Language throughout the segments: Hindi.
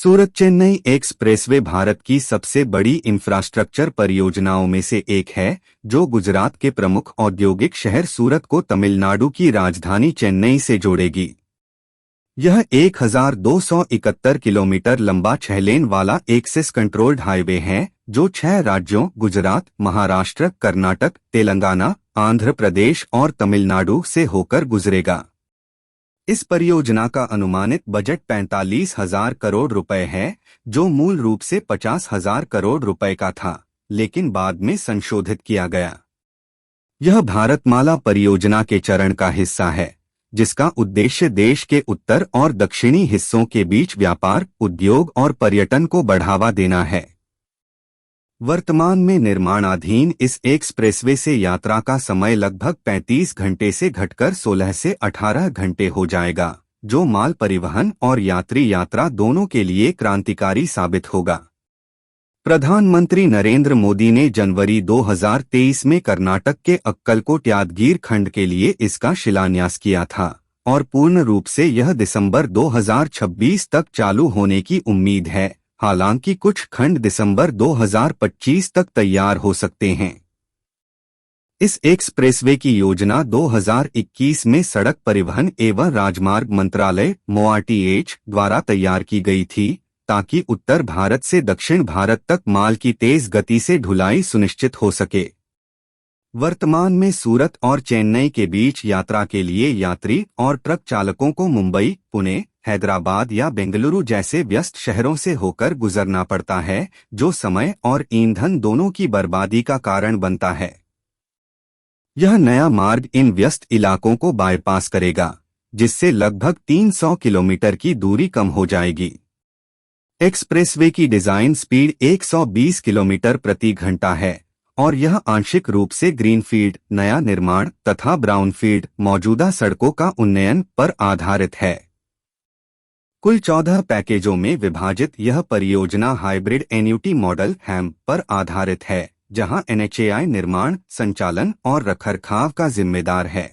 सूरत चेन्नई एक्सप्रेसवे भारत की सबसे बड़ी इंफ्रास्ट्रक्चर परियोजनाओं में से एक है, जो गुजरात के प्रमुख औद्योगिक शहर सूरत को तमिलनाडु की राजधानी चेन्नई से जोड़ेगी। यह 1271 किलोमीटर लंबा 6 लेन वाला एक्सेस कंट्रोल्ड हाईवे है, जो 6 राज्यों गुजरात, महाराष्ट्र, कर्नाटक, तेलंगाना, आंध्र प्रदेश और तमिलनाडु से होकर गुजरेगा। इस परियोजना का अनुमानित बजट 45,000 करोड़ रुपए है, जो मूल रूप से 50,000 करोड़ रुपए का था, लेकिन बाद में संशोधित किया गया। यह भारतमाला परियोजना के चरण का हिस्सा है, जिसका उद्देश्य देश के उत्तर और दक्षिणी हिस्सों के बीच व्यापार, उद्योग और पर्यटन को बढ़ावा देना है। वर्तमान में निर्माणाधीन इस एक्सप्रेसवे से यात्रा का समय लगभग 35 घंटे से घटकर 16 से 18 घंटे हो जाएगा, जो माल परिवहन और यात्री यात्रा दोनों के लिए क्रांतिकारी साबित होगा। प्रधानमंत्री नरेंद्र मोदी ने जनवरी 2023 में कर्नाटक के अक्कलकोट यादगीर खंड के लिए इसका शिलान्यास किया था और पूर्ण रूप से यह दिसंबर 2026 तक चालू होने की उम्मीद है। हालांकि कुछ खंड दिसंबर 2025 तक तैयार हो सकते हैं। इस एक्सप्रेसवे की योजना 2021 में सड़क परिवहन एवं राजमार्ग मंत्रालय (MoRTH) द्वारा तैयार की गई थी, ताकि उत्तर भारत से दक्षिण भारत तक माल की तेज गति से ढुलाई सुनिश्चित हो सके। वर्तमान में सूरत और चेन्नई के बीच यात्रा के लिए यात्री और ट्रक चालकों को मुंबई, पुणे, हैदराबाद या बेंगलुरु जैसे व्यस्त शहरों से होकर गुजरना पड़ता है, जो समय और ईंधन दोनों की बर्बादी का कारण बनता है। यह नया मार्ग इन व्यस्त इलाकों को बाईपास करेगा, जिससे लगभग 300 किलोमीटर की दूरी कम हो जाएगी। एक्सप्रेसवे की डिजाइन स्पीड 120 किलोमीटर प्रति घंटा है और यह आंशिक रूप से ग्रीनफील्ड, नया निर्माण तथा ब्राउनफील्ड, मौजूदा सड़कों का उन्नयन पर आधारित है। कुल 14 पैकेजों में विभाजित यह परियोजना हाइब्रिड एन्युटी मॉडल (HAM) पर आधारित है, जहां NHAI निर्माण, संचालन और रखरखाव का जिम्मेदार है।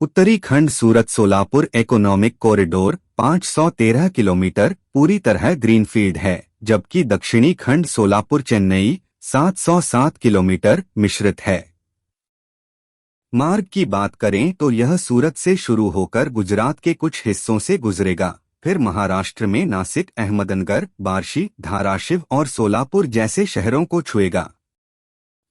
उत्तरी खंड सूरत सोलापुर इकोनॉमिक कॉरिडोर 513 किलोमीटर पूरी तरह ग्रीनफील्ड है, जबकि दक्षिणी खंड सोलापुर चेन्नई 707 किलोमीटर मिश्रित है। मार्ग की बात करें तो यह सूरत से शुरू होकर गुजरात के कुछ हिस्सों से गुजरेगा, फिर महाराष्ट्र में नासिक, अहमदनगर, बार्शी, धाराशिव और सोलापुर जैसे शहरों को छुएगा।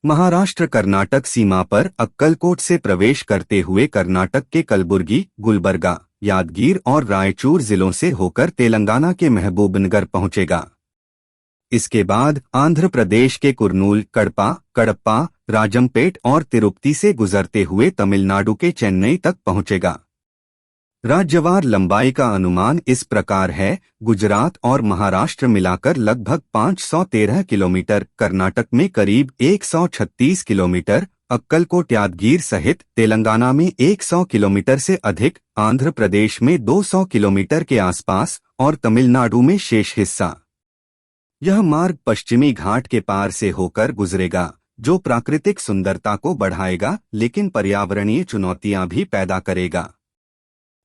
महाराष्ट्र कर्नाटक सीमा पर अक्कलकोट से प्रवेश करते हुए कर्नाटक के कलबुर्गी, गुलबर्गा, यादगीर और रायचूर जिलों से होकर तेलंगाना के महबूबनगर पहुंचेगा। इसके बाद आंध्र प्रदेश के कुर्नूल, कडप्पा, राजमपेट और तिरुपति से गुजरते हुए तमिलनाडु के चेन्नई तक पहुंचेगा। राज्यवार लंबाई का अनुमान इस प्रकार है: गुजरात और महाराष्ट्र मिलाकर लगभग 513 किलोमीटर, कर्नाटक में करीब 136 किलोमीटर, अक्कलकोट यादगीर सहित तेलंगाना में 100 किलोमीटर से अधिक, आंध्र प्रदेश में 200 किलोमीटर के आसपास और तमिलनाडु में शेष हिस्सा। यह मार्ग पश्चिमी घाट के पार से होकर गुजरेगा, जो प्राकृतिक सुंदरता को बढ़ाएगा लेकिन पर्यावरणीय चुनौतियां भी पैदा करेगा।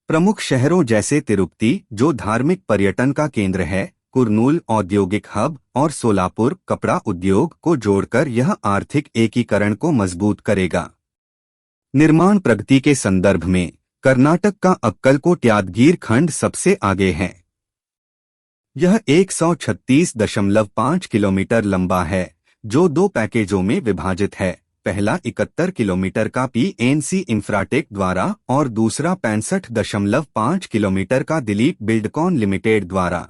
प्रमुख शहरों जैसे तिरुपति, जो धार्मिक पर्यटन का केंद्र है, कुर्नूल औद्योगिक हब और सोलापुर कपड़ा उद्योग को जोड़कर यह आर्थिक एकीकरण को मजबूत करेगा। निर्माण प्रगति के संदर्भ में कर्नाटक का अक्कलकोट यादगीर खंड सबसे आगे है। यह 136.5 किलोमीटर लंबा है, जो 2 पैकेजों में विभाजित है। पहला 71 किलोमीटर का PNC इंफ्राटेक द्वारा और दूसरा 65.5 किलोमीटर का दिलीप बिल्डकॉन लिमिटेड द्वारा।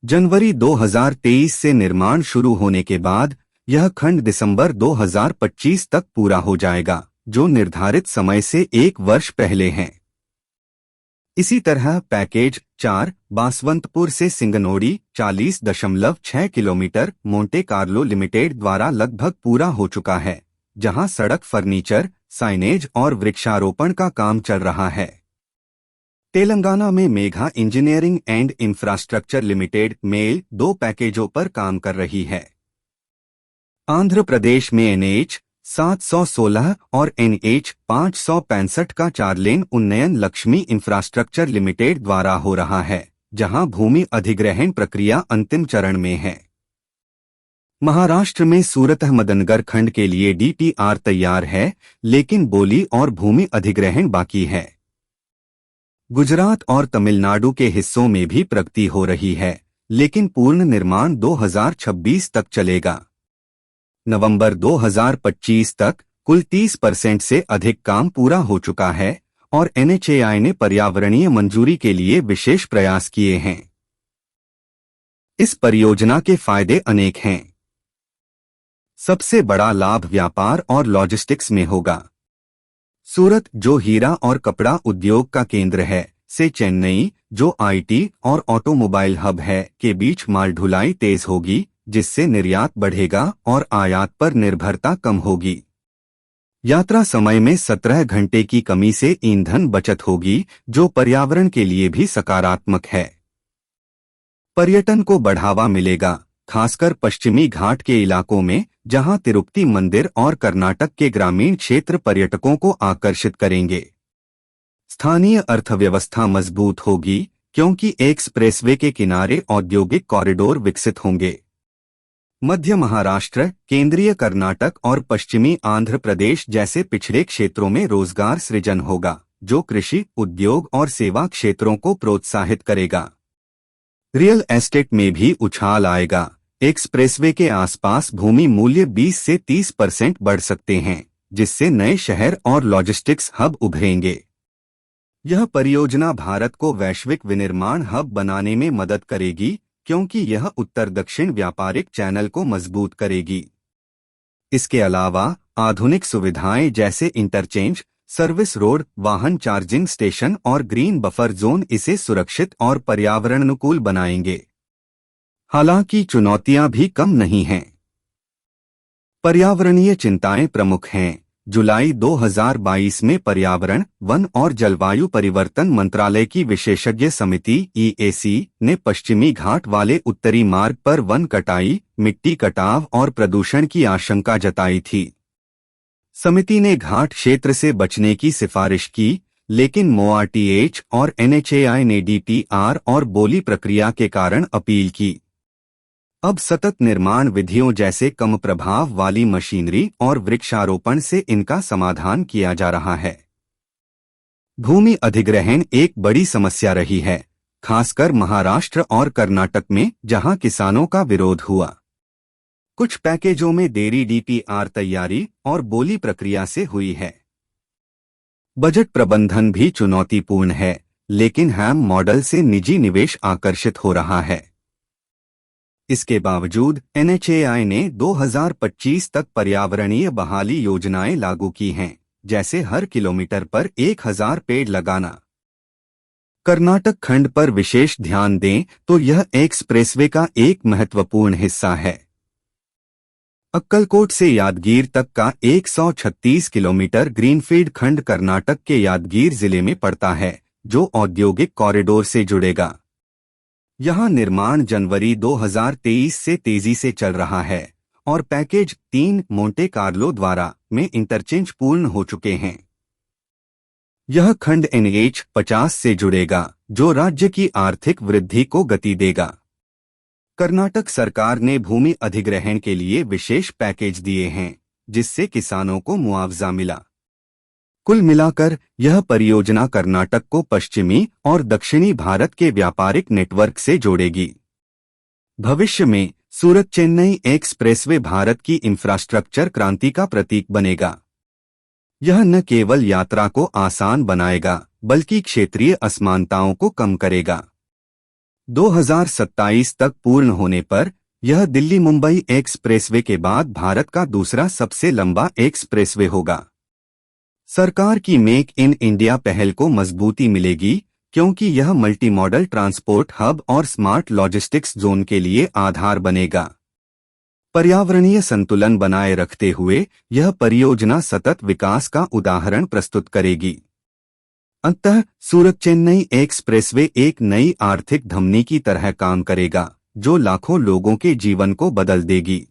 जनवरी 2023 से निर्माण शुरू होने के बाद यह खंड दिसंबर 2025 तक पूरा हो जाएगा, जो निर्धारित समय से 1 वर्ष पहले है। इसी तरह पैकेज 4 बासवंतपुर से सिंगनोड़ी 40.6 किलोमीटर मोंटे कार्लो लिमिटेड द्वारा लगभग पूरा हो चुका है, जहां सड़क, फर्नीचर, साइनेज और वृक्षारोपण का काम चल रहा है। तेलंगाना में Megha engineering and infrastructure limited (MEL) 2 पैकेजों पर काम कर रही है। आंध्र प्रदेश में NH 716 और NH 565 का 4 लेन उन्नयन लक्ष्मी इंफ्रास्ट्रक्चर लिमिटेड द्वारा हो रहा है, जहां भूमि अधिग्रहण प्रक्रिया अंतिम चरण में है। महाराष्ट्र में सूरत अहमदनगर खंड के लिए डीपीआर तैयार है, लेकिन बोली और भूमि अधिग्रहण बाकी है। गुजरात और तमिलनाडु के हिस्सों में भी प्रगति हो रही है, लेकिन पूर्ण निर्माण 2026 तक चलेगा। नवंबर 2025 तक कुल 30% से अधिक काम पूरा हो चुका है और NHAI ने पर्यावरणीय मंजूरी के लिए विशेष प्रयास किए हैं। इस परियोजना के फायदे अनेक हैं। सबसे बड़ा लाभ व्यापार और लॉजिस्टिक्स में होगा। सूरत, जो हीरा और कपड़ा उद्योग का केंद्र है, से चेन्नई, जो IT और ऑटोमोबाइल हब है, के बीच माल ढुलाई तेज होगी, जिससे निर्यात बढ़ेगा और आयात पर निर्भरता कम होगी। यात्रा समय में 17 घंटे की कमी से ईंधन बचत होगी, जो पर्यावरण के लिए भी सकारात्मक है। पर्यटन को बढ़ावा मिलेगा, खासकर पश्चिमी घाट के इलाकों में, जहां तिरुपति मंदिर और कर्नाटक के ग्रामीण क्षेत्र पर्यटकों को आकर्षित करेंगे। स्थानीय अर्थव्यवस्था मजबूत होगी, क्योंकि एक्सप्रेसवे के किनारे औद्योगिक कॉरिडोर विकसित होंगे। मध्य महाराष्ट्र, केंद्रीय कर्नाटक और पश्चिमी आंध्र प्रदेश जैसे पिछड़े क्षेत्रों में रोजगार सृजन होगा, जो कृषि, उद्योग और सेवा क्षेत्रों को प्रोत्साहित करेगा। रियल एस्टेट में भी उछाल आएगा। एक्सप्रेसवे के आसपास भूमि मूल्य 20 से 30% बढ़ सकते हैं, जिससे नए शहर और लॉजिस्टिक्स हब उभरेंगे। यह परियोजना भारत को वैश्विक विनिर्माण हब बनाने में मदद करेगी, क्योंकि यह उत्तर दक्षिण व्यापारिक चैनल को मजबूत करेगी। इसके अलावा आधुनिक सुविधाएं जैसे इंटरचेंज, सर्विस रोड, वाहन चार्जिंग स्टेशन और ग्रीन बफर जोन इसे सुरक्षित और पर्यावरण अनुकूल बनाएंगे। हालांकि चुनौतियां भी कम नहीं हैं। पर्यावरणीय चिंताएं प्रमुख हैं। जुलाई 2022 में पर्यावरण, वन और जलवायु परिवर्तन मंत्रालय की विशेषज्ञ समिति EAC ने पश्चिमी घाट वाले उत्तरी मार्ग पर वन कटाई, मिट्टी कटाव और प्रदूषण की आशंका जताई थी। समिति ने घाट क्षेत्र से बचने की सिफारिश की, लेकिन MoRTH और NHAI ने DPR और बोली प्रक्रिया के कारण अपील की। अब सतत निर्माण विधियों जैसे कम प्रभाव वाली मशीनरी और वृक्षारोपण से इनका समाधान किया जा रहा है। भूमि अधिग्रहण एक बड़ी समस्या रही है, खासकर महाराष्ट्र और कर्नाटक में, जहां किसानों का विरोध हुआ। कुछ पैकेजों में देरी DPR तैयारी और बोली प्रक्रिया से हुई है। बजट प्रबंधन भी चुनौतीपूर्ण है, लेकिन हैम मॉडल से निजी निवेश आकर्षित हो रहा है। इसके बावजूद NHAI ने 2025 तक पर्यावरणीय बहाली योजनाएं लागू की हैं, जैसे हर किलोमीटर पर 1000 पेड़ लगाना। कर्नाटक खंड पर विशेष ध्यान दें तो यह एक्सप्रेसवे का एक महत्वपूर्ण हिस्सा है। अक्कलकोट से यादगीर तक का 136 किलोमीटर ग्रीनफील्ड खंड कर्नाटक के यादगीर जिले में पड़ता है, जो औद्योगिक कॉरिडोर से जुड़ेगा। यहां निर्माण जनवरी 2023 से तेजी से चल रहा है और पैकेज 3 मोंटे कार्लो द्वारा में इंटरचेंज पूर्ण हो चुके हैं। यह खंड NH50 से जुड़ेगा, जो राज्य की आर्थिक वृद्धि को गति देगा। कर्नाटक सरकार ने भूमि अधिग्रहण के लिए विशेष पैकेज दिए हैं, जिससे किसानों को मुआवजा मिला। कुल मिलाकर यह परियोजना कर्नाटक को पश्चिमी और दक्षिणी भारत के व्यापारिक नेटवर्क से जोड़ेगी। भविष्य में सूरत चेन्नई एक्सप्रेसवे भारत की इंफ्रास्ट्रक्चर क्रांति का प्रतीक बनेगा। यह न केवल यात्रा को आसान बनाएगा, बल्कि क्षेत्रीय असमानताओं को कम करेगा। 2027 तक पूर्ण होने पर यह दिल्ली मुंबई एक्सप्रेसवे के बाद भारत का दूसरा सबसे लंबा एक्सप्रेसवे होगा। सरकार की मेक इन इंडिया पहल को मजबूती मिलेगी, क्योंकि यह मल्टी मॉडल ट्रांसपोर्ट हब और स्मार्ट लॉजिस्टिक्स जोन के लिए आधार बनेगा। पर्यावरणीय संतुलन बनाए रखते हुए यह परियोजना सतत विकास का उदाहरण प्रस्तुत करेगी। अंततः सूरत चेन्नई एक्सप्रेसवे एक नई आर्थिक धमनी की तरह काम करेगा, जो लाखों लोगों के जीवन को बदल देगी।